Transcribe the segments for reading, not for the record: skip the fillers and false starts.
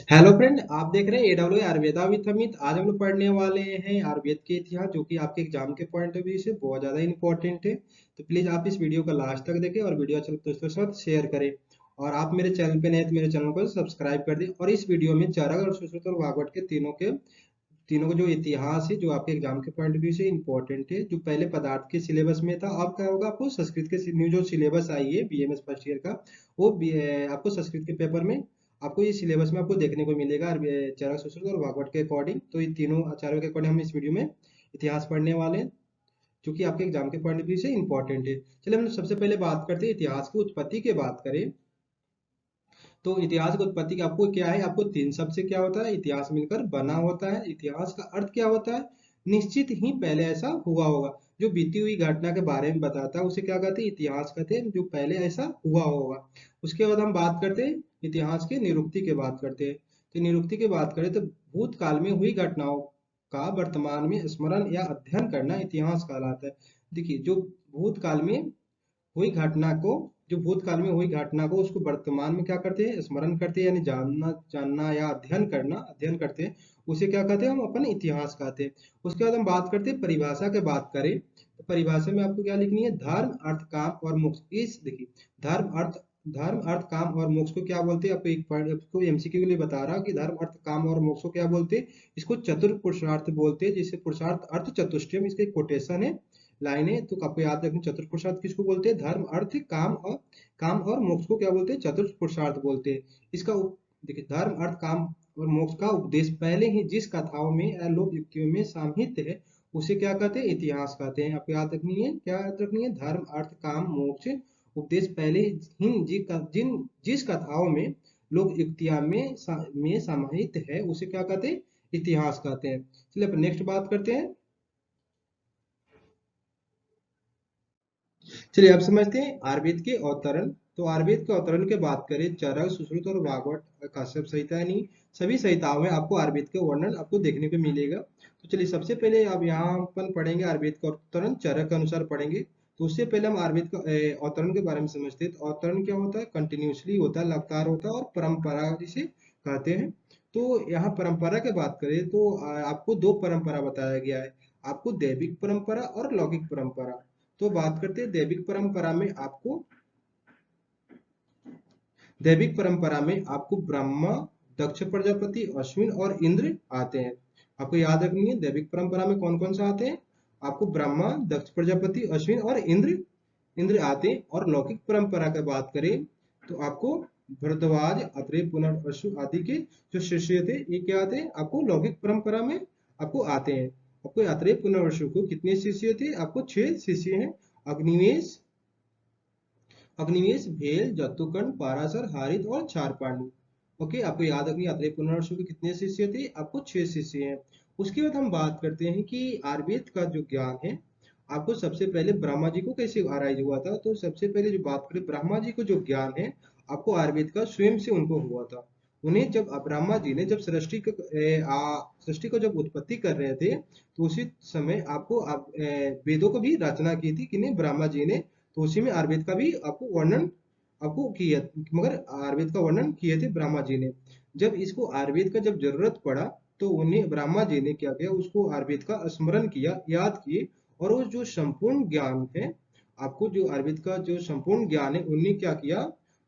Hello friend, आप देख रहे हैं एडब्ल्यू आयुर्वेदा विद अमित। आज हम लोग पढ़ने वाले हैं आयुर्वेद के इतिहास, जो कि आपके एग्जाम के पॉइंट ऑफ व्यू से बहुत ज़्यादा इंपॉर्टेंट है। तो प्लीज़ आप इस वीडियो को लास्ट तक देखें और वीडियो अच्छा लगे तो दोस्तों के साथ शेयर करें। और आप मेरे चैनल पे नए हैं तो मेरे चैनल को सब्सक्राइब कर दें। और इस वीडियो में चरक और सुश्रुत और भागवत के तीनों का जो इतिहास है, जो आपके एग्जाम के पॉइंट ऑफ व्यू से इंपॉर्टेंट है। जो पहले पदार्थ के सिलेबस में था, अब क्या होगा, आपको संस्कृत के न्यू जो सिलेबस आई है बीएमएस फर्स्ट ईयर का, वो आपको संस्कृत के पेपर में आपको ये सिलेबस में आपको देखने को मिलेगा। चरक सुश्रुत और भागवत के अकॉर्डिंग, तो ये तीनों आचार्यों के अकॉर्डिंग हम इस वीडियो में इतिहास पढ़ने वाले हैं, जो कि आपके एग्जाम के पॉइंट ऑफ व्यू से इंपॉर्टेंट है। चलिए हम सबसे पहले बात करते हैं इतिहास की उत्पत्ति की बात करें। तो इतिहास की उत्पत्ति का आपको क्या है, आपको तीन शब्द से क्या होता है, इतिहास मिलकर बना होता है। इतिहास का अर्थ क्या होता है, निश्चित ही पहले ऐसा हुआ होगा। जो बीती हुई घटना के बारे में बताता है उसे क्या कहते हैं, इतिहास कहते हैं, जो पहले ऐसा हुआ होगा। उसके बाद हम बात करते हैं इतिहास के निरुक्ति की बात करते हैं। तो निरुक्ति की बात करें तो भूतकाल में हुई घटनाओं का वर्तमान में स्मरण या अध्ययन करना इतिहास कहलाता है। देखिए, जो भूतकाल में हुई घटना को जो भूतकाल में हुई घटना को उसको वर्तमान में क्या करते हैं, स्मरण करते हैं, यानी जानना जानना या अध्ययन करते हैं। उसे क्या कहते हैं, हम अपन इतिहास कहते हैं। उसके बाद हम बात करते हैं परिभाषा की बात करें तो परिभाषा में आपको क्या लिखनी है, धर्म अर्थ काम और मोक्ष। इस देखिए, धर्म अर्थ काम और मोक्ष को क्या बोलते हैं, आपको एक पॉइंट आपको एमसीक्यू के लिए बता रहा हूं कि धर्म अर्थ काम और मोक्ष को क्या बोलते हैं। इसको चतुर पुरुषार्थ बोलते हैं, जिसे पुरुषार्थ अर्थ चतुष्टयम, इसका एक कोटेशन है, लाइन है। तो आपको याद रखनी, चतुर्थ पुरुषार्थ किसको बोलते हैं, धर्म अर्थ काम और मोक्ष को क्या बोलते हैं, चतुर्थ पुरुषार्थ बोलते हैं। देखिए, धर्म अर्थ काम और मोक्ष का उपदेश पहले ही जिस कथाओं में या लोक युक्तियों में समाहित है उसे क्या कहते हैं, इतिहास कहते हैं। आपको याद रखनी है, क्या याद रखनी है, धर्म अर्थ काम मोक्ष उपदेश पहले ही जिस कथाओं में लोक युक्तियां में समाहित है उसे क्या कहते हैं, इतिहास कहते हैं। चलिए अब नेक्स्ट बात करते हैं। चलिए अब समझते हैं आयुर्वेद के अवतरण। तो आयुर्वेद के अवतरण की बात करें, चरक सुश्रुत और भागवत काश्यप संहिता, नहीं सभी संहिताओं में आपको आयुर्वेद के वर्णन आपको देखने को मिलेगा। तो चलिए सबसे पहले अब यहाँ अपन पढ़ेंगे आयुर्वेद का अवतरण, चरक के अनुसार पढ़ेंगे। तो उससे पहले हम आयुर्वेद का अवतरण के बारे में समझते हैं। तो अवतरण क्या होता है, कंटिन्यूसली होता है, लगातार होता है, और परंपरा जिसे कहते हैं। तो यहाँ परंपरा की बात करें तो आपको दो परंपरा बताया गया है, आपको दैविक परंपरा और लौकिक परंपरा। तो बात करते हैं दैविक परंपरा में आपको ब्रह्मा, दक्ष प्रजापति, अश्विन और इंद्र आते हैं। आपको याद रखनी है, दैविक परंपरा में कौन कौन सा आते हैं, आपको ब्रह्मा, दक्ष प्रजापति, अश्विन और इंद्र इंद्र आते हैं। और लौकिक परंपरा की बात करें तो आपको भरद्वाज, अत्रेय, पुनर्वसु आदि के जो शिष्य थे, ये क्या आते हैं, आपको लौकिक परंपरा में आपको आते हैं। आपको अत्रेय पुनर्वसु को कितने शिष्य थे, आपको 6 शिष्य हैं। अग्निवेश अग्निवेश, भेल, जत्तुकर्ण, पाराशर, हारित और चारपाणी। ओके, आपको याद रखनी, अत्रेय पुनर्वसु के कितने शिष्य थे, आपको 6 शिष्य हैं। उसके बाद हम बात करते हैं कि आयुर्वेद का जो ज्ञान है, आपको सबसे पहले ब्रह्मा जी को कैसे आराइज हुआ था। तो सबसे पहले जो बात करें, ब्रह्मा जी को जो ज्ञान है आपको आयुर्वेद का स्वयं से उनको हुआ था। उन्हें जब ब्रह्मा जी ने जब सृष्टि को जब उत्पत्ति कर रहे थे, तो उसी समय आपको वेदों को भी रचना की थी, किन्हें, ब्रह्मा जी ने। तो उसी में आयुर्वेद का भी आपको वर्णन आपको किया, मगर आयुर्वेद का वर्णन किए थे ब्रह्मा जी ने। जब इसको आयुर्वेद का जब जरूरत पड़ा तो उन्हें ब्रह्मा जी ने क्या किया, उसको आयुर्वेद का स्मरण किया, याद किए। और वो जो संपूर्ण ज्ञान है, आपको जो आयुर्वेद का जो संपूर्ण ज्ञान है, उन्हें क्या किया,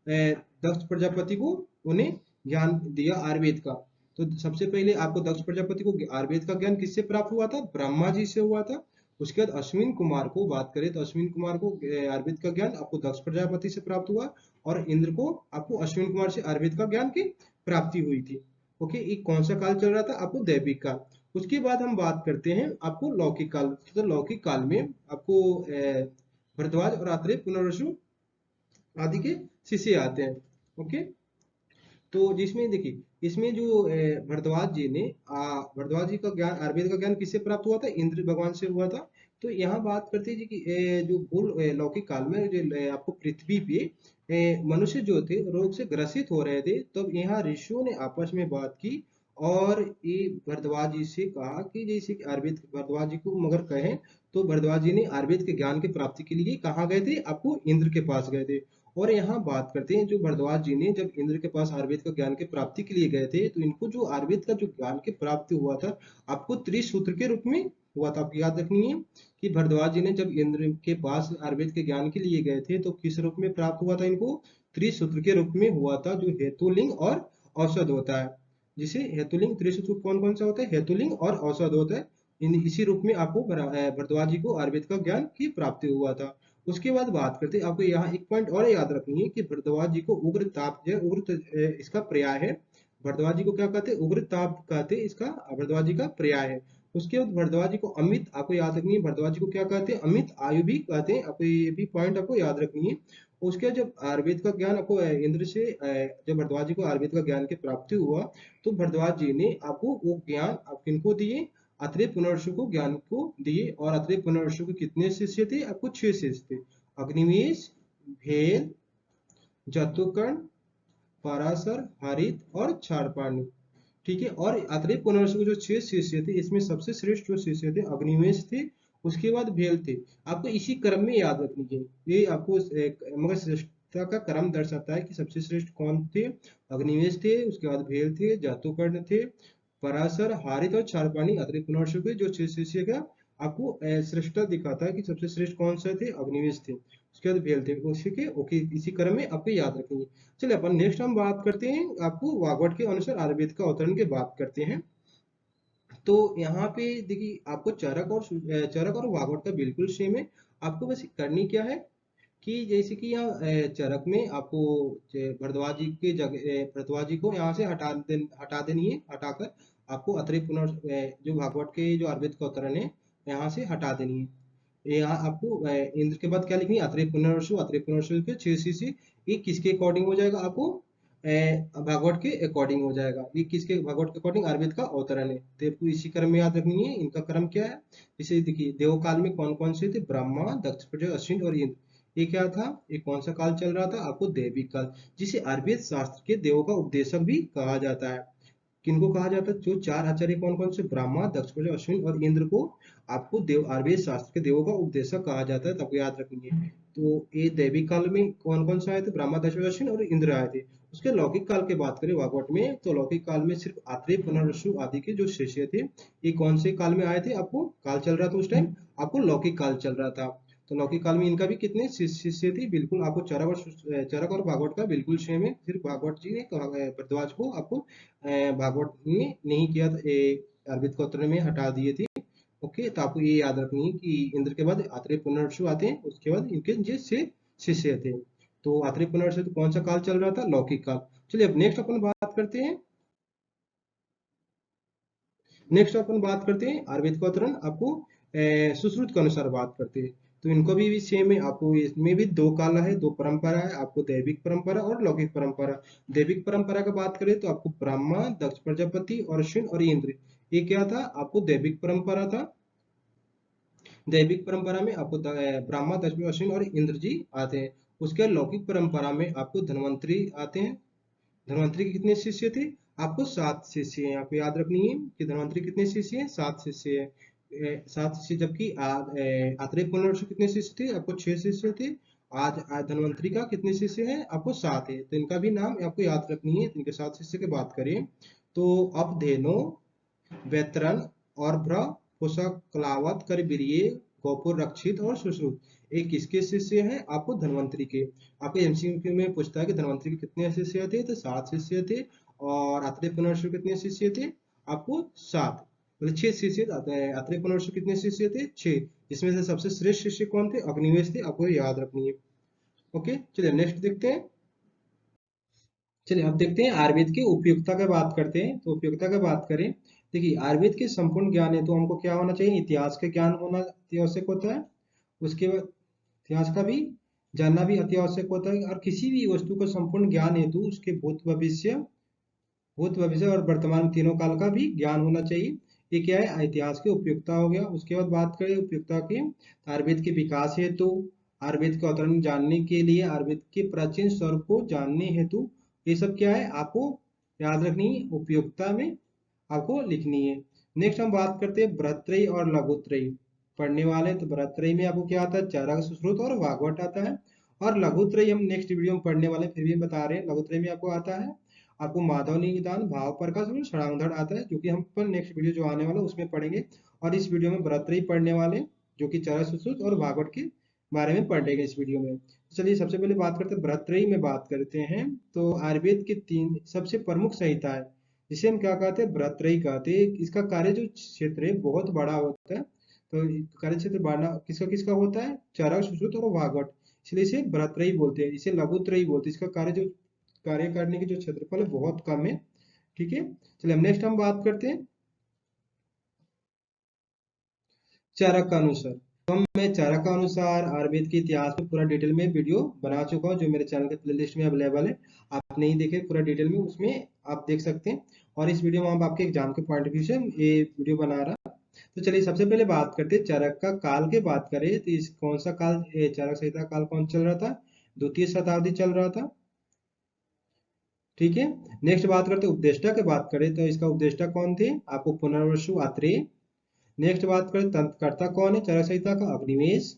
दक्ष प्रजापति को उन्हें ज्ञान दिया आयुर्वेद का। तो सबसे पहले आपको दक्ष प्रजापति को आयुर्वेद का ज्ञान किससे प्राप्त हुआ था, ब्रह्मा जी से हुआ था। उसके बाद अश्विन कुमार को बात करें तो अश्विन कुमार को आयुर्वेद का ज्ञान आपको दक्ष प्रजापति से प्राप्त हुआ। और इंद्र को आपको अश्विन कुमार से आयुर्वेद का ज्ञान की प्राप्ति हुई थी। ओके, ये कौन सा काल चल रहा था, आपको दैविक काल। उसके बाद हम बात करते हैं आपको लौकिक काल। तो लौकिक काल में आपको भरद्वाज और आत्रेय, पुनर्वसु आदि के शिष्य आते हैं। ओके, तो जिसमें देखिए, इसमें जो भरद्वाज जी का ज्ञान, आयुर्वेद का ज्ञान किससे प्राप्त हुआ था, इंद्र भगवान से हुआ था। तो यहाँ बात करते हैं जी कि जो लौकिक काल में जो आपको पृथ्वी पे मनुष्य जो थे रोग से ग्रसित हो रहे थे, तब यहाँ ऋषियों ने आपस में बात की और ये भरद्वाज जी से कहा कि जैसे कि आयुर्वेद, भरद्वाज जी को मगर कहें तो भरद्वाज जी ने आयुर्वेद के ज्ञान की प्राप्ति के लिए कहाँ गए थे, आपको इंद्र के पास गए थे। और यहाँ बात करते हैं, जो भरद्वाज जी ने जब इंद्र के पास आयुर्वेद का ज्ञान की प्राप्ति के लिए गए थे, तो इनको जो आयुर्वेद का जो ज्ञान की प्राप्ति हुआ था, आपको त्रिसूत्र के रूप में हुआ था। आपको याद रखनी है कि भरद्वाज जी ने जब इंद्र के पास आयुर्वेद के ज्ञान के लिए गए थे, तो किस रूप में प्राप्त हुआ था इनको? त्रिसूत्र के रूप में हुआ था, जो हेतुलिंग और औषध होता है। जिसे हेतुलिंग, त्रिसूत्र कौन कौन सा होता है? हेतुलिंग और औषध होता है। इसी रूप में आपको भरद्वाज जी को आयुर्वेद का ज्ञान की प्राप्ति हुआ था। उसके बाद बात करते हैं, आपको यहाँ एक पॉइंट और याद रखनी है कि भरद्वाज जी को उग्र ताप जो इसका पर्याय है। भरद्वाज जी को क्या कहते हैं? उग्र ताप कहते हैं, इसका भरद्वाज जी का पर्याय है। उसके बाद भरद्वाज जी को अमित, आपको याद रखनी है, भरद्वाज जी को क्या कहते हैं? अमित आयु भी कहते हैं। आपको ये भी पॉइंट आपको याद रखनी है। उसके जब आयुर्वेद का ज्ञान आपको इंद्र से, जब भरद्वाज जी को आयुर्वेद का ज्ञान की प्राप्ति हुआ, तो भरद्वाज जी ने आपको वो ज्ञान आप किनको दिए? अत्रेय पुनर्वसु को ज्ञान को दिए। और अत्रेय पुनर्वसु के कितने शिष्य थे? आपको 6 शिष्य थे। अग्निवेश, भेल, जतुकर्ण, पराशर, हरित और क्षारपाणी। ठीक है। और अत्रेय पुनर्वसु के जो 6 शिष्य थे, इसमें सबसे श्रेष्ठ जो शिष्य थे अग्निवेश थे, उसके बाद भेल थे। आपको इसी क्रम में याद रखनी है। ये आपको मगर श्रेष्ठता का क्रम दर्शाता है कि सबसे श्रेष्ठ कौन थे? अग्निवेश थे, उसके बाद भेल थे, जातुकर्ण थे, पराशर, हारित और क्षारपाणी। अत्रेय पुनर्वसु के जो 6 शिष्य का आपको श्रेष्ठता दिखाता है कि सबसे श्रेष्ठ कौन सा थे? अग्निवेश थे, उसके बाद भेल थे। उसी के ओके, इसी क्रम में आपको याद रखेंगे। चलिए अपन नेक्स्ट हम बात करते हैं, आपको वाग्भट के अनुसार आयुर्वेद का अवतरण की बात करते हैं। तो यहाँ पे देखिए, आपको चरक और वाग्भट का बिल्कुल सेम है। आपको बस करनी क्या है कि जैसे कि यहाँ चरक में आपको भरद्वाज जी के जगह, भरद्वाज जी को यहाँ से हटा देनी है। हटाकर आपको अत्रेय जो भागवत के जो आयुर्वेद का अवतरण है, यहाँ से हटा देनी है। यहाँ आपको इंद्र के बाद क्या लिखनी है? अत्रेय पुनर्वसु। अत्रेय पुनर्वसु के 6 शिष्य, ये किसके अकॉर्डिंग हो जाएगा? आपको भागवत के अकॉर्डिंग हो जाएगा। ये किसके? भागवत के अकॉर्डिंग आयुर्वेद का अवतरण है। तो आपको इसी क्रम में याद रखनी है। इनका क्रम क्या है? इसे देखिए, देव काल में कौन कौन से थे? ब्रह्मा, दक्ष प्रजापति, अश्विन और इंद्र। ये क्या था? ये कौन सा काल चल रहा था? आपको दैविक काल, जिसे आयुर्वेद शास्त्र के देवों का उपदेशक भी कहा जाता है। किनको कहा जाता है? जो 4 आचार्य कौन कौन से? ब्रह्मा, दक्ष प्रजापति, अश्विन और इंद्र को आपको देव, आयुर्वेद शास्त्र के देवों का उपदेशक कहा जाता है। तो आपको याद रखनी है। तो ये दैविक काल में कौन कौन से आए थे? ब्रह्मा, दक्ष प्रजापति, अश्विन और इंद्र आए थे। उसके लौकिक काल की बात करें वाग्भट में, तो लौकिक काल में सिर्फ आत्रेय, पुनर्वसु आदि के जो शिष्य थे, ये कौन से काल में आए थे? आपको काल चल रहा था उस टाइम, आपको लौकिक काल चल रहा था। तो लौकिक काल में इनका भी कितने शिष्य थे? बिल्कुल आपको चरक और भागवत का बिल्कुल सेम है। सिर्फ भागवत जी ने भरद्वाज को आपको भागवत में नहीं किया था, आयुर्वेद को अवतरण में हटा दिए थे। ओके, तो आपको ये याद रखनी है कि इंद्र के बाद आत्रेय, पुनर्वसु आते हैं, उसके बाद इनके जो शिष्य थे। तो आत्रेय, पुनर्वसु तो कौन सा काल चल रहा था? लौकिक काल। चलिए अब नेक्स्ट अपन बात करते हैं। नेक्स्ट अपन बात करते हैं आयुर्वेद का अवतरण, आपको सुश्रुत के अनुसार बात करते हैं। तो इनको भी सेम है। आपको इसमें भी 2 काल है, 2 परंपरा है। आपको दैविक परंपरा और लौकिक परंपरा। दैविक परंपरा की बात करें तो आपको ब्रह्मा, दक्ष प्रजापति और अश्विन और इंद्र, ये क्या था? आपको दैविक परंपरा था। दैविक परंपरा में आपको ब्रह्मा, दक्ष, अश्विन और इंद्र जी आते हैं। उसके लौकिक परंपरा में आपको धन्वंतरी आते हैं। धन्वंतरी के कितने शिष्य थे? आपको 7 शिष्य हैं। आपको याद रखनी है कि धन्वंतरी कितने शिष्य हैं? 7 शिष्य हैं। 7 शिष्य, जबकि आत्रेय पुनर्वसु कितने शिष्य थे? आपको 6 शिष्य थे। आज धन्वंतरी का कितने शिष्य हैं? आपको 7 है। तो इनका भी नाम आपको याद रखनी है। इनके 7 शिष्य की बात करें तो अपधेनो, वेतरन और भ्र, कुशकलावत, करवीर्य, गोपुर रक्षित और सुश्रुत, एक किसके शिष्य हैं? आपको धन्वंतरी के। आपको एमसीक्यू में पूछता है कि धन्वंतरी के कितने शिष्य थे? तो 7 शिष्य थे। और अत्रेय पुनर्वसु कितने शिष्य थे? आपको 7, मतलब 6 शिष्य। अत्रेय पुनर्वसु कितने शिष्य थे? 6। जिसमें से सबसे श्रेष्ठ शिष्य कौन थे? अग्निवेश थे। आपको याद रखनी है। ओके, चलिए नेक्स्ट देखते हैं। चलिए अब देखते हैं आयुर्वेद की उपयुक्तता की बात करते हैं। तो उपयुक्तता की बात करें, देखिए आयुर्वेद के संपूर्ण ज्ञान है तो हमको क्या होना चाहिए? इतिहास का ज्ञान होना अति आवश्यक होता है। उसके बाद इतिहास का भी जानना भी अति आवश्यक होता है। और किसी भी वस्तु का संपूर्ण ज्ञान हेतु उसके भूत भविष्य और वर्तमान तीनों काल का भी ज्ञान होना चाहिए। ये क्या है? इतिहास की उपयुक्तता हो गया। उसके बाद बात करें उपयुक्तता की, आयुर्वेद के विकास हेतु, आयुर्वेद के अवतरण जानने के लिए, आयुर्वेद के प्राचीन स्वरूप को जानने हेतु, ये सब क्या है? आपको याद रखनी है। उपयुक्तता में आपको लिखनी है। नेक्स्ट हम बात करते हैं बृहत्त्रयी और लघुत्रयी। पढ़ने वाले तो बृहत्त्रयी में आपको क्या आता है? चरक, सुश्रुत और वाग्भट आता है। और लघुत्रय हम नेक्स्ट वीडियो में पढ़ने वाले हैं, फिर भी बता रहे हैं। लघुत्रय में आपको आता है, आपको माधव निदान, भाव प्रकाश और षडांगधर आता है, जो कि हम पर नेक्स्ट वीडियो जो आने वाला है उसमें पढ़ेंगे। और इस वीडियो में भरतरी पढ़ने वाले हैं, जो कि चरक सुश्रुत और भागवत के बारे में पढ़ेंगे इस वीडियो में। चलिए सबसे पहले बात करते हैं भरतरी में बात करते हैं। तो आयुर्वेद के 3 सबसे प्रमुख संहिता है, जिसे हम क्या कहते हैं, भरतरी कहते हैं। इसका कार्य जो क्षेत्र है बहुत बड़ा होता है। तो कार्य क्षेत्र बड़ा किसका किसका होता है, चरक सुश्रुत और भागवत, इसलिए इसे भरतरी बोलते हैं, इसे लघुत्रयी बोलते हैं। इसका कार्य जो कार्य करने की जो क्षेत्रफल है बहुत कम है। ठीक है, चलिए हम नेक्स्ट हम बात करते हैं चरक का अनुसार। तो मैं चरक का अनुसार आयुर्वेद के इतिहास में पूरा डिटेल में वीडियो बना चुका हूँ, जो मेरे चैनल के प्लेलिस्ट में अवेलेबल है। आप नहीं देखे पूरा डिटेल में, उसमें आप देख सकते हैं। और इस वीडियो में हम आपके एग्जाम के पॉइंट ऑफ व्यू से ये वीडियो बना रहा। तो चलिए सबसे पहले बात करते हैं चरक का काल की बात करें तो इस कौन सा काल, चरक संहिता काल कौन चल रहा था, द्वितीय शताब्दी चल रहा था। ठीक है, नेक्स्ट बात करते हैं उपदेष्टा की बात करें तो इसका उपदेष्टा कौन थे, आपको पुनर्वसु आत्रेय। नेक्स्ट बात करें तंत्रकर्ता कौन है चरक संहिता का, अग्निवेश।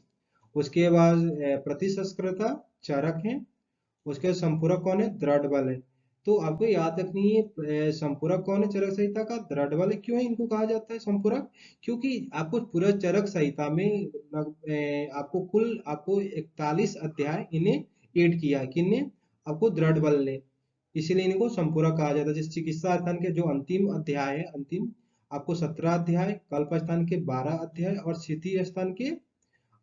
उसके बाद प्रतिसंस्कृता चरक है। उसके बाद संपूरक कौन है, दृढ़ बल है। तो आपको याद रखनी है संपूरक कौन है चरक संहिता का, दृढ़ बल है। क्यों है इनको कहा जाता है संपूरक, क्योंकि आपको पूरा चरक संहिता में आपको कुल आपको 41 अध्याय इन्हें ऐड किया, किन्ने, आपको दृढ़ बल ने, इसीलिए इनको संपूरक कहा जाता है। जैसे चिकित्सा स्थान के जो अंतिम अध्याय है, अंतिम आपको 17 अध्याय, कल्प स्थान के 12 अध्याय और क्षितिज स्थान के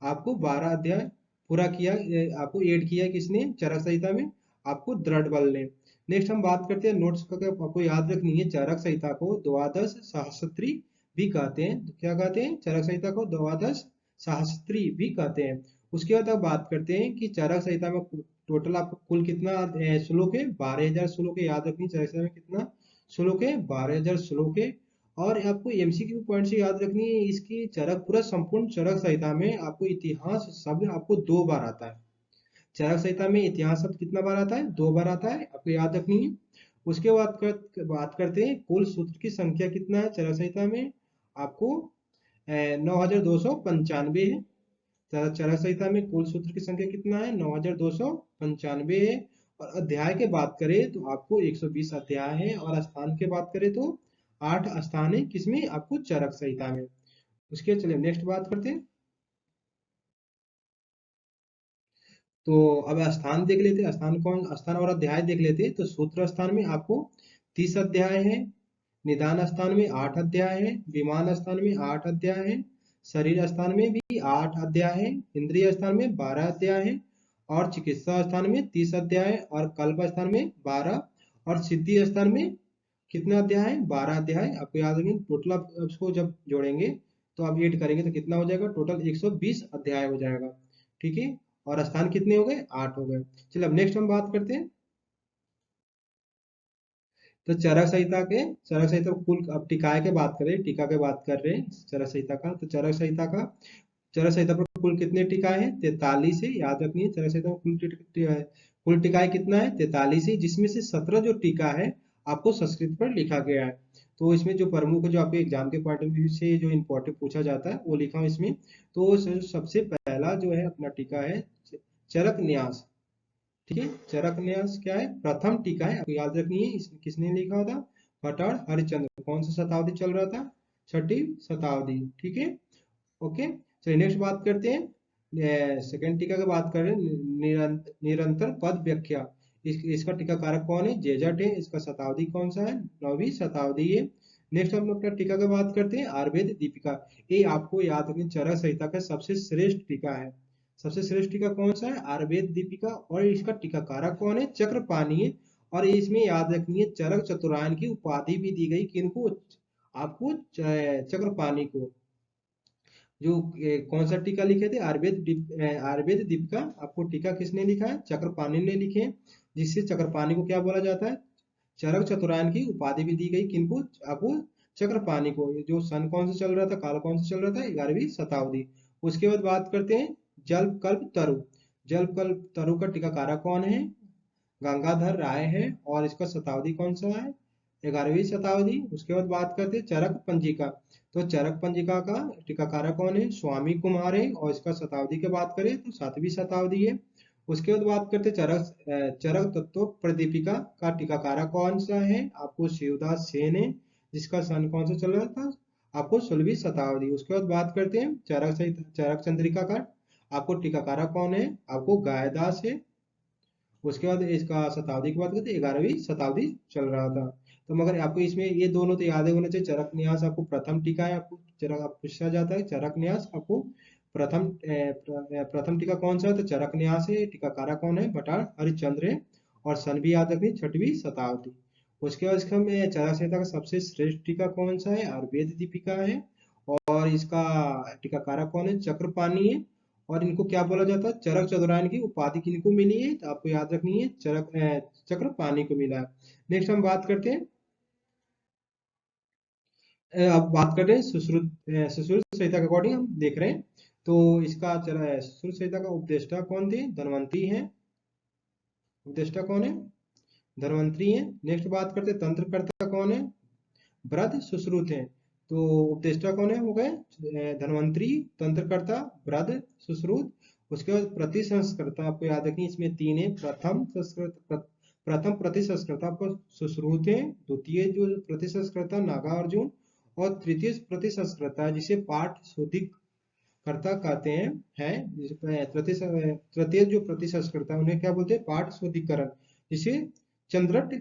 आपको 12 अध्याय पूरा किया, आपको ऐड किया किसने, चरक संहिता में, आपको दृढ़ बल ने। नेक्स्ट हम बात करते हैं नोट्स का, आपको याद रखनी है चरक संहिता को द्वादश सहस्त्री भी कहते हैं। तो क्या कहते हैं, चरक संहिता को द्वादश सहस्त्री भी कहते हैं। उसके बाद अब बात करते हैं कि चरक संहिता में टोटल आपको कुल कितना श्लोक है, 12,000 श्लोक है। याद रखनी चरक संहिता में कितना श्लोक है, 12,000 श्लोक है। और आपको एमसीक्यू पॉइंट से याद रखनी है इसकी चरक पूरा संपूर्ण चरक संहिता में आपको इतिहास शब्द आपको 2 बार आता है। चरक संहिता में इतिहास शब्द कितना बार आता है, 2 बार आता है, आपको याद रखनी है। उसके बाद बात करते हैं कुल सूत्र की संख्या कितना है चरक संहिता में, आपको 9,295 है। चरक संहिता में कुल सूत्र की संख्या कितना है, 9,295 है। और अध्याय के बात करें तो आपको 120 अध्याय है। और स्थान के बात करें तो 8 स्थान है, किसमें, आपको चरक संहिता में। उसके चलिए नेक्स्ट बात करते हैं। तो अब स्थान देख लेते हैं, स्थान कौन, स्थान और अध्याय देख लेते हैं। तो सूत्र स्थान में आपको 30 अध्याय है। निदान स्थान में 8 अध्याय है। विमान स्थान में 8 अध्याय है। शरीर स्थान में भी 8 अध्याय है। इंद्रिय स्थान में 12 अध्याय है। और चिकित्सा स्थान में 30 अध्याय है। और कल्प स्थान में 12। और सिद्धि स्थान में कितना अध्याय है, 12 अध्याय। आपको याद रखेंगे टोटल, आप उसको जब जोड़ेंगे तो आप ऐड करेंगे तो कितना हो जाएगा, टोटल 120 अध्याय हो जाएगा। ठीक है, और स्थान कितने हो गए, 8 हो गए। चलिए अब नेक्स्ट हम बात करते हैं। तो चरक संहिता कुल, अब टीकाय के बात करें, टीका के बात कर रहे हैं चरक संहिता का। तो चरक संहिता पर कुल कितने टीकाय हैं, 43 है। याद रखनी है चरक संहिता में कुल टीकाय कितना है, 43 है, जिसमें से 17 जो टीका है आपको संस्कृत पर लिखा गया है। तो इसमें जो प्रमुख जो आपके एग्जाम के पॉइंट ऑफ व्यू से जो इम्पोर्टेंट पूछा जाता है वो लिखा हूँ इसमें। तो सबसे पहला जो है अपना टीका है चरक न्यास। ठीक है, चरक न्यास क्या है, प्रथम टीका है, आपको याद रखनी है। किसने लिखा था, भट्टार हरिश्चंद्र। कौन सा शताब्दी चल रहा था, 6ठी शताब्दी। ठीक है, ओके। चलिए नेक्स्ट बात करते हैं, सेकंड टीका की बात कर रहे हैं, निरंतर पद व्याख्या। इसका टीकाकारक कौन है, जेजट है। इसका शताब्दी कौन सा है, 9वीं शताब्दी है। नेक्स्ट हम अपना टीका की बात करते हैं, आयुर्वेद दीपिका। ये आपको याद रखनी चरक संहिता का सबसे श्रेष्ठ टीका है। सबसे श्रेष्ठ टीका कौन सा है, आयुर्वेद दीपिका। और इसका टीकाकारक कौन है, चक्रपाणी है। और इसमें याद रखनी है चरक चतुरायन की उपाधि भी दी गई, किनको, आपको चक्रपाणी को। जो कौन सा टीका लिखे थे, आयुर्वेद दीपिका। आपको टीका किसने लिखा है, चक्रपाणी ने लिखे हैं, जिससे चक्रपाणी को क्या बोला जाता है, चरक चतुरायन की उपाधि भी दी गई, किनको, आपको चक्रपाणी को। जो सन कौन सा चल रहा था, काल कौन सा चल रहा था, 11वीं शताब्दी। उसके बाद बात करते हैं जलकल्प तरु। जलकल्प तरु का टीकाकारक कौन है, गंगाधर राय है। और इसका शताब्दी कौन सा है, 11वीं शताब्दी। उसके बाद बात करते हैं चरक पंजिका। तो चरक पंजिका का टीकाकारक कौन है, स्वामी कुमार है। और इसका शताब्दी की बात करें तो 7वीं शताब्दी है। उसके बाद बात करते हैं चरक तत्व प्रदीपिका का टीकाकारक कौन सा है? आपको शिवदास सेन है, जिसका सन कौन सा चल रहा था? आपको 16वीं शताब्दी। उसके बाद बात करते हैं चरक चंद्रिका का आपको टीकाकारक कौन है? आपको गायदास है। उसके बाद इसका शताब्दी की बात करते हैं 11वीं शताब्दी चल रहा था। तो मगर आपको इसमें ये दोनों तो याद होना चाहिए। चरक न्यास आपको प्रथम टीका है, आपको चरक आप पूछा जाता है चरक न्यास आपको प्रथम टीका कौन सा है? तो चरक न्यास है। टीकाकारक कौन है? भट्टार हरिश्चंद्र है। और सन भी याद रखिए 6वीं शताब्दी। उसके बाद इसका में चरक संहिता का सबसे श्रेष्ठ टीका कौन सा है? आयुर्वेद दीपिका है। और इसका टीकाकारक कौन है? चक्रपाणि है। और इनको क्या बोला जाता है? चरक चतुरायन की उपाधि किनको मिली है? तो आपको याद रखनी है चक्रपाणि को मिला है। नेक्स्ट हम बात करते हैं अब बात करते हैं सुश्रुत संहिता के अकॉर्डिंग हम देख रहे हैं। तो इसका सुश्रुत संहिता का उपदेष्टा कौन थे? धन्वंतरी है। उपदेष्टा कौन है? धन्वंतरी है। नेक्स्ट बात करते हैं तंत्रकर्ता कौन है? वृद्ध सुश्रुत है। तो उपदेष्टा कौन है? हो गए धन्वंतरी, तंत्रकर्ता, वृद्ध, सुश्रुत। उसके बाद प्रतिसंस्कर्ता आपको याद रखनी, इसमें तीन है। प्रथम प्रतिसंस्कर्ता आपको सुश्रुत है। द्वितीय जो प्रतिसंस्कर्ता नागा अर्जुन। और तृतीय प्रतिसंस्कर्ता जिसे पाठ शोधिकर्ता कहते हैं तृतीय जो प्रतिसंस्कर्ता उन्हें क्या बोलते हैं? पाठ शोधिकरण, जिसे चंद्रट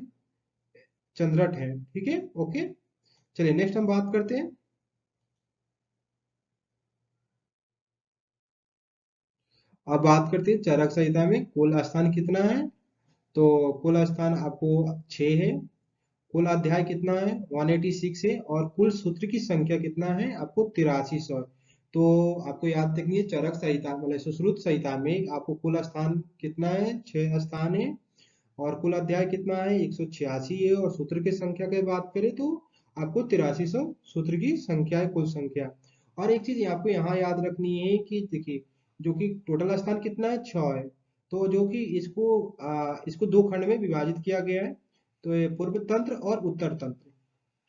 चंद्रट है। ठीक है, ओके। चलिए नेक्स्ट हम बात करते हैं अब बात करते हैं चरक संहिता में कुल स्थान कितना है? तो कुल स्थान आपको 6 है। कुल अध्याय कितना है? 186 है। और कुल सूत्र की संख्या कितना है? आपको 8300। तो आपको याद रखनी है चरक संहिता मतलब सुश्रुत संहिता में आपको कुल स्थान कितना है? 6 स्थान है। और कुल अध्याय कितना है? 186 है। और सूत्र की संख्या की बात करें तो आपको 8300 सूत्र की संख्या है, कुल संख्या। और एक चीज आपको यहाँ याद रखनी है कि देखिए जो कि टोटल स्थान कितना है? 6 है। तो जो कि इसको दो खंड में विभाजित किया गया है। तो ये पूर्व तंत्र और उत्तर तंत्र।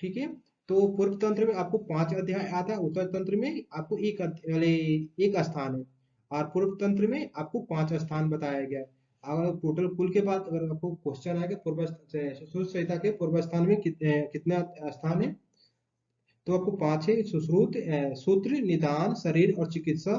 ठीक है। तो पूर्व तंत्र में आपको 5 अध्याय आता है, उत्तर तंत्र में आपको एक स्थान है। और पूर्व तंत्र में आपको 5 स्थान बताया गया है। अगर टोटल कुल के बाद अगर आपको क्वेश्चन आएगा सुश्रुत संहिता के पूर्व स्थान में कितना स्थान है? तो आपको 5 है। सुश्रुत, सूत्र, निदान, शरीर और चिकित्सा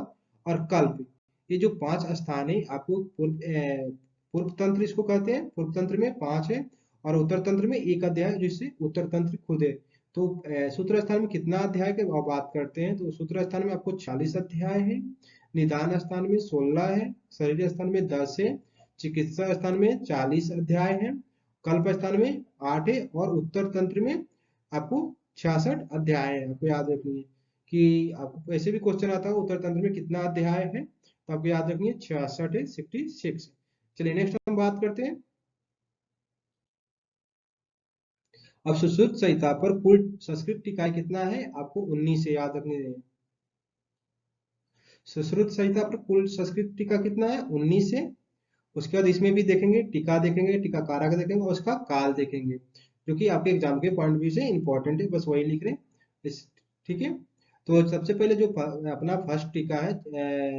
और कल्प। ये जो 5 स्थान है आपको पूर्व तंत्र इसको कहते हैं। पूर्व तंत्र में 5 है। और उत्तर तंत्र में एक अध्याय जिससे उत्तर तंत्र खुद है। तो सूत्र स्थान में कितना अध्याय की बात करते हैं? तो सूत्र स्थान में आपको 40 अध्याय है। निदान स्थान में 16 है। शरीर स्थान में 10 है। चिकित्सा स्थान में 40 अध्याय है। कल्प स्थान में 8 है। और उत्तर तंत्र में आपको 66 अध्याय है। आपको याद रखनी है कि आपको ऐसे भी क्वेश्चन आता है उत्तर तंत्र में कितना अध्याय है? तो आपको याद रखनी है 66 है, 66। चलिए नेक्स्ट हम बात करते हैं अब सुश्रुत संहिता पर कुल संस्कृत टीकाएं कितना है? आपको 19 से याद रखनी है। सुश्रुत संहिता पर कुल संस्कृत टीका कितना है? 19 है। उसके बाद इसमें भी देखेंगे टीका, देखेंगे टीका कारक देखेंगे और उसका काल देखेंगे, जो कि आपके एग्जाम के पॉइंट व्यू से इंपॉर्टेंट है। बस वही लिख रहे हैं इस। ठीक है। तो सबसे पहले जो अपना फर्स्ट टीका है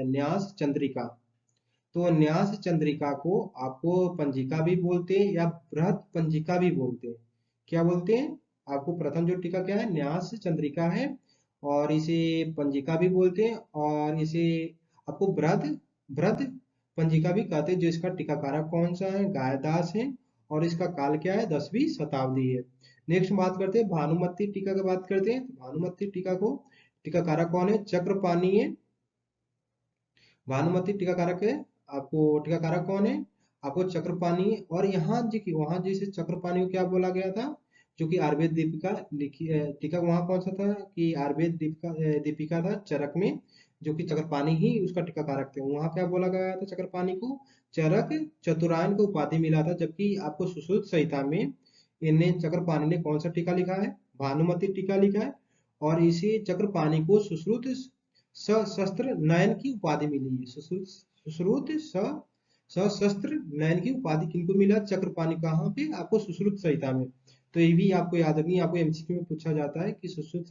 न्यास चंद्रिका। तो न्यास चंद्रिका को आपको पंजिका भी बोलते हैं या बृहद पंजिका भी बोलते हैं। क्या बोलते हैं? आपको प्रथम जो टीका क्या है? न्यास चंद्रिका है। और इसे पंजिका भी बोलते हैं। और इसे आपको बृहद बृहद पंजिका भी कहते हैं। जो इसका टीकाकारक कौन सा है? गायदास है। और इसका काल क्या है? 10वीं शताब्दी है। नेक्स्ट बात करते हैं भानुमती टीका की बात करते हैं। तो भानुमती टीका को टीकाकारक कौन है? चक्रपाणि है। भानुमती टीकाकारक है। आपको टीकाकारक कौन है? आपको चक्रपाणि। और यहाँ देखिए वहां जैसे चक्रपाणि को क्या बोला गया था? जो कि आयुर्वेद दीपिका लिखी टीका वहां कौन सा था कि आयुर्वेद दीपिका था चरक में, जो कि चक्रपाणि ही उसका टीकाकारक थे। वहां क्या बोला गया था चक्रपाणि को? चरक चतुरायन को उपाधि मिला था। जबकि आपको सुश्रुत संहिता में इन्हें चक्रपाणि ने कौन सा टीका लिखा है? भानुमती टीका लिखा है। और इसी चक्रपाणि को सुश्रुत सशस्त्र नयन की उपाधि मिली है। सुश्रुत सशस्त्र नयन की उपाधि किनको मिला? चक्रपाणि। कहाँ पे? आपको सुश्रुत संहिता में। तो ये भी आपको याद रखनी है। आपको एमसीक्यू में पूछा जाता है कि सुश्रुत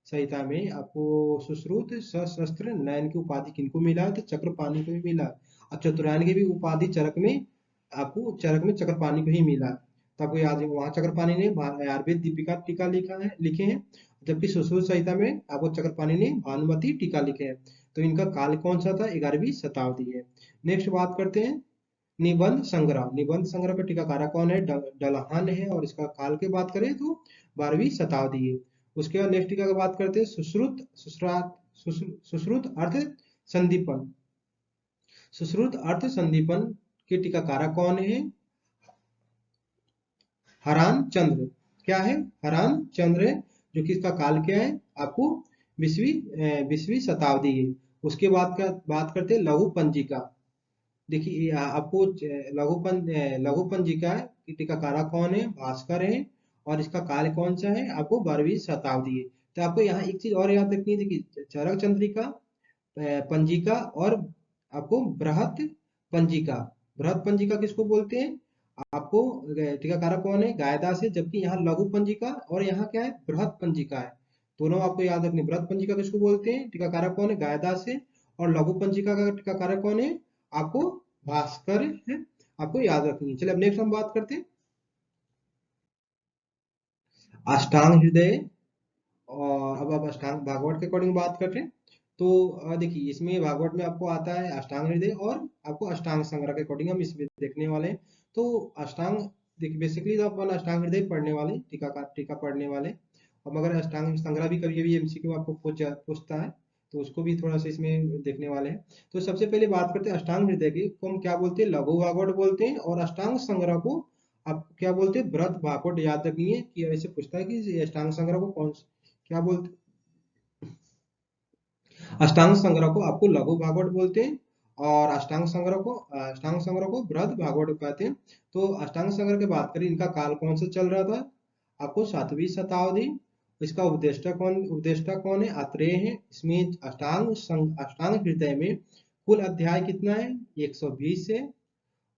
संहिता में आपको सुश्रुत सशस्त्र नयन की उपाधि किनको मिला है? तो चक्रपाणि को भी मिला। चतुरायन की भी उपाधि चरक में, आपको चरक में चक्रपाणि को ही मिला। तो आपको याद है वहां चक्रपाणि ने आयुर्वेद दीपिका टीका लिखे हैं, जबकि सुश्रुत संहिता में आपको चक्रपाणि ने भानुमति टीका लिखे हैं। तो इनका काल कौन सा था? 11वीं शताब्दी है। नेक्स्ट बात करते हैं निबंध संग्रह। निबंध संग्रह का टीकाकारक कौन है? डलहन है, और इसका काल की बात करें तो 12वीं शताब्दी है। उसके बाद नेक्स्ट टीका की बात करते हैं सुश्रुत अर्थ संदीपन। सुश्रुत अर्थ संदीपन के टीकाकारक कौन है? हरान चंद्र। क्या है? हरान चंद्र है, जो कि इसका काल क्या है? आपको 20वीं शताब्दी है। उसके बाद का बात करते हैं लघु पंजिका। देखिए आपको लघु पंजिका की टीकाकारक कौन है? भास्कर है, और इसका काल कौन सा है? आपको 12वीं शताब्दी है। तो आपको यहाँ एक चीज और याद रखनी है, देखिए चरक चंद्रिका, पंजिका, और आपको बृहत पंजिका। बृहत पंजिका किसको बोलते हैं? आपको टीकाकारक कौन है? गायदास है, जबकि यहाँ लघु पंजिका और यहाँ क्या है? बृहत पंजिका है। दोनों आपको याद रखनी। बृहत पंजिका किसको बोलते हैं? टीकाकारक कौन है? गायदास है। और लघु पंजिका का टीकाकारक कौन है? आपको भास्कर है। आपको याद रखनी है। चलिए अब नेक्स्ट हम बात करते हैं अष्टांग हृदय। और अब अष्टांग भागवत के अकॉर्डिंग बात करते हैं। तो देखिए इसमें भागवत में आपको आता है अष्टांग हृदय, और आपको अष्टांग संग्रह के अकॉर्डिंग हम इसमें देखने वाले हैं। तो अष्टांग देखिए बेसिकली तो अपन अष्टांग हृदय पढ़ने वाले, टीका पढ़ने वाले। और मगर अष्टांग संग्रह भी कभी कभी एमसीक्यू आपको पूछता है, तो उसको भी थोड़ा सा इसमें देखने वाले हैं। तो सबसे पहले बात करते हैं अष्टांग हृदय की, को हम क्या बोलते हैं? लघु भागवत बोलते हैं। और अष्टांग संग्रह को आप क्या बोलते हैं? बृहत भागवत। याद रखिए कि ऐसे पूछता है कि अष्टांग संग्रह को कौन क्या बोलते? अष्टांग संग्रह को आपको लघु भागवत बोलते हैं, और अष्टांग संग्रह को बृहद भागवत कहते हैं। तो अष्टांग संग्रह की बात करें, इनका काल कौन सा चल रहा था? आपको 7वीं शताब्दी। इसका उपदेष्टा कौन है? आत्रेय है। इसमें अष्टांग हृदय में कुल अध्याय कितना है? 120 है।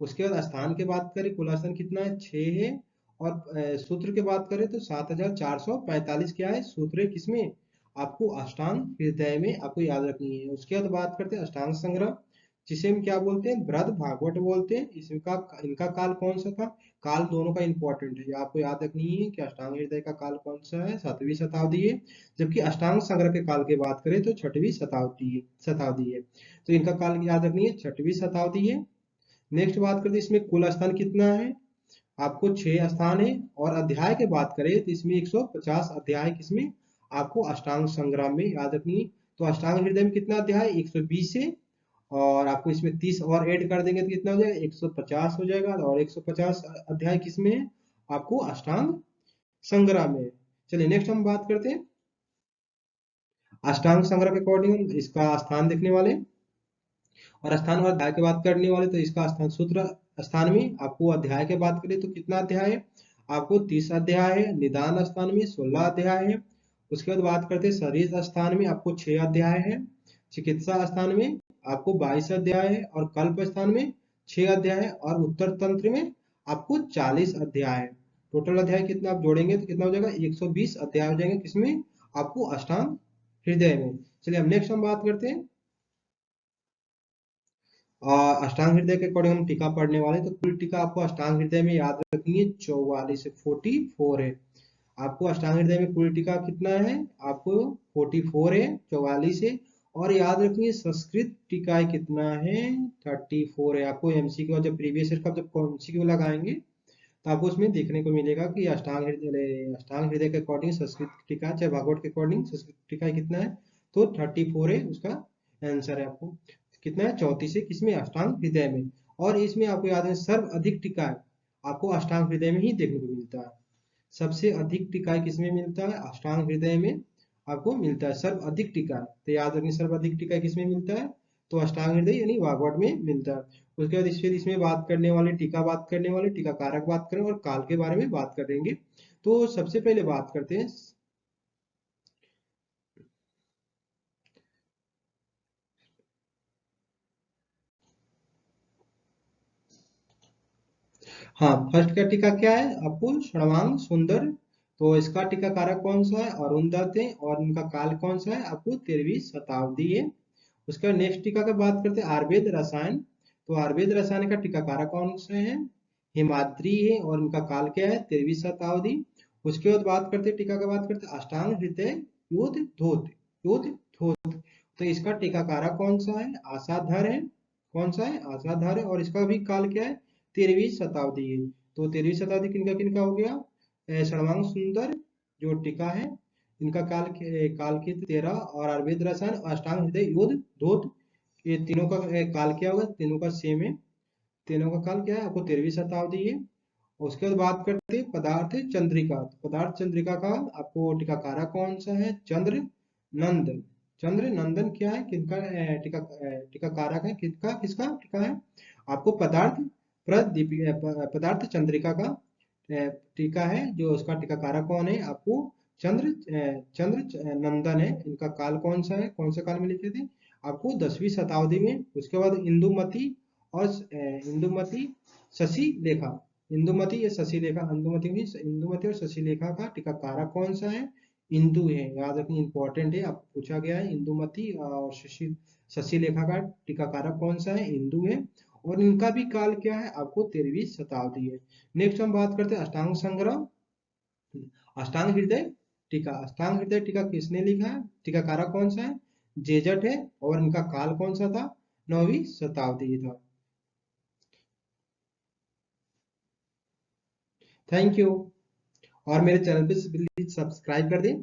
उसके बाद स्थान की बात करें, कुल स्थान कितना है? 6 है। और सूत्र की बात करें तो 7445 क्या है? सूत्र है। किसमें? आपको अष्टांग हृदय में आपको याद रखनी है। उसके बाद बात करते हैं अष्टांग संग्रह, जिसे हम क्या बोलते हैं? बृहद भागवत बोलते हैं। इसका इनका काल कौन सा था? काल दोनों का इंपॉर्टेंट है, आपको याद रखनी है कि अष्टांग हृदय का काल कौन सा है? 7वीं शताब्दी है। जबकि अष्टांग संग्रह के काल की बात करें तो 6वीं शताब्दी है। तो इनका काल याद रखनी है, 6वीं शताब्दी है। नेक्स्ट बात करते हैं इसमें कुल स्थान कितना है? आपको 6 स्थान है। और अध्याय की बात करें तो इसमें 150 अध्याय किसमें? आपको अष्टांग संग्राम में याद रखनी है। तो अष्टांग हृदय में कितना अध्याय? 120 है। और आपको इसमें 30 और ऐड कर देंगे तो कितना हो जाएगा? 150 हो जाएगा। और 150 अध्याय किसमें है? आपको अष्टांग संग्राम में। चलिए नेक्स्ट हम बात करते हैं अष्टांग संग्रह के अकॉर्डिंग इसका स्थान देखने वाले, और स्थान और अध्याय की बात करने वाले। तो इसका स्थान सूत्र स्थान में आपको अध्याय की बात करें तो कितना अध्याय है? आपको 30 अध्याय है। निदान स्थान में 16 अध्याय है। उसके बाद बात करते हैं शरीर स्थान में आपको 6 अध्याय है। चिकित्सा स्थान में आपको 22 अध्याय है। और कल्प स्थान में 6 अध्याय है। और उत्तर तंत्र में आपको 40 अध्याय है। टोटल अध्याय कितना आप जोड़ेंगे तो कितना हो जाएगा? 120 अध्याय हो जाएंगे। किसमें? आपको अष्टांग हृदय में। चलिए अब नेक्स्ट हम बात करते हैं और अष्टांग हृदय के अकॉर्डिंग हम टीका पढ़ने वाले। तो कुल टीका आपको अष्टांग हृदय में याद रखनी है 44 है, 44 है। आपको अष्टांग हृदय में कुल टीका कितना है? आपको 44 है, 44 है। और याद रखिए संस्कृत टीका कितना है? 34 है। आपको एमसीक्यू जब प्रीवियस ईयर का जब एमसीक्यू लगाएंगे तो आपको उसमें देखने को मिलेगा कि अष्टांग हृदय के अकॉर्डिंग संस्कृत टीका चाहे भागवत के अकॉर्डिंग संस्कृत टीका कितना है? तो 34 है उसका आंसर है। आपको कितना है? 34 है। किसमें? अष्टांग हृदय में। और इसमें आपको याद है सर्व अधिक टीका है आपको अष्टांग हृदय में ही देखने को मिलता है। सबसे अधिक टीका किसमें मिलता है? अष्टांग हृदय में आपको मिलता है सर्व अधिक टीका। तो याद रखिए सर्व अधिक टीका किसमें मिलता है? तो अष्टांग हृदय यानी भागवत में मिलता है। उसके बाद फिर इसमें बात करने वाले टीका कारक बात करें, और काल के बारे में बात करेंगे। तो सबसे पहले बात करते हैं हाँ फर्स्ट का टीका क्या है? आपको सर्वांग सुंदर। तो इसका टीका कारक कौन सा है? अरुंधति। और इनका काल कौन सा है? आपको 13वीं शताब्दी है। उसका नेक्स्ट टीका की बात करते हैं आयुर्वेद रसायन। तो आयुर्वेद रसायन का टीकाकारक कौन से हैं? हिमाद्री है और इनका काल क्या है? 13वीं शताब्दी। उसके बाद बात करते हैं टीका का, बात करते हैं अष्टांग हृदय योध धोत, योध धोत। तो इसका टीकाकारक कौन सा है? आशाधर है। कौन सा है? आशाधर है और इसका भी काल क्या है? 13वीं शताब्दी है। तो 13वीं शताब्दी किनका किनका हो गया? सर्वांग सुंदर जो टीका है, इनका काल की 13, और आयुर्वेद रसायन अष्टांग हृदय योध धोत, ये तीनों का काल क्या होगा? तीनों का सेम है। तीनों का काल क्या है? आपको 13वीं शताब्दी है। उसके बाद बात करते हैं पदार्थ चंद्रिका। तो पदार्थ चंद्रिका का आपको टीकाकारक कौन सा है? चंद्र नंदन। चंद्र नंदन क्या है? किनका टीकाकारक है? किसका किसका टीका है? आपको पदार्थ चंद्रिका का टीका है। जो उसका टीकाकारक कौन है? आपको चंद्र नंदन है। इनका काल कौन सा है? कौन से काल में लिखे थे? आपको 10वीं शताब्दी में। उसके बाद इंदुमती और इंदुमती शशि लेखा, इंदुमती या शशि लेखा, इंदुमती और शशि लेखा का टीकाकारक कौन सा है? इंदु है। याद रखिए, इंपॉर्टेंट है, आपको पूछा गया है। इंदुमती और शशि लेखा का टीकाकारक कौन सा है? इंदु है। और इनका भी काल क्या है? आपको 13वीं शताब्दी है। नेक्स्ट हम बात करते हैं अष्टांग संग्रह, अष्टांग हृदय टीका। अष्टांग हृदय टीका किसने लिखा है? टीकाकारक कौन सा है? जेजट है। और इनका काल कौन सा था? 9वीं शताब्दी था। Thank you. और मेरे चैनल पे प्लीज सब्सक्राइब कर दें।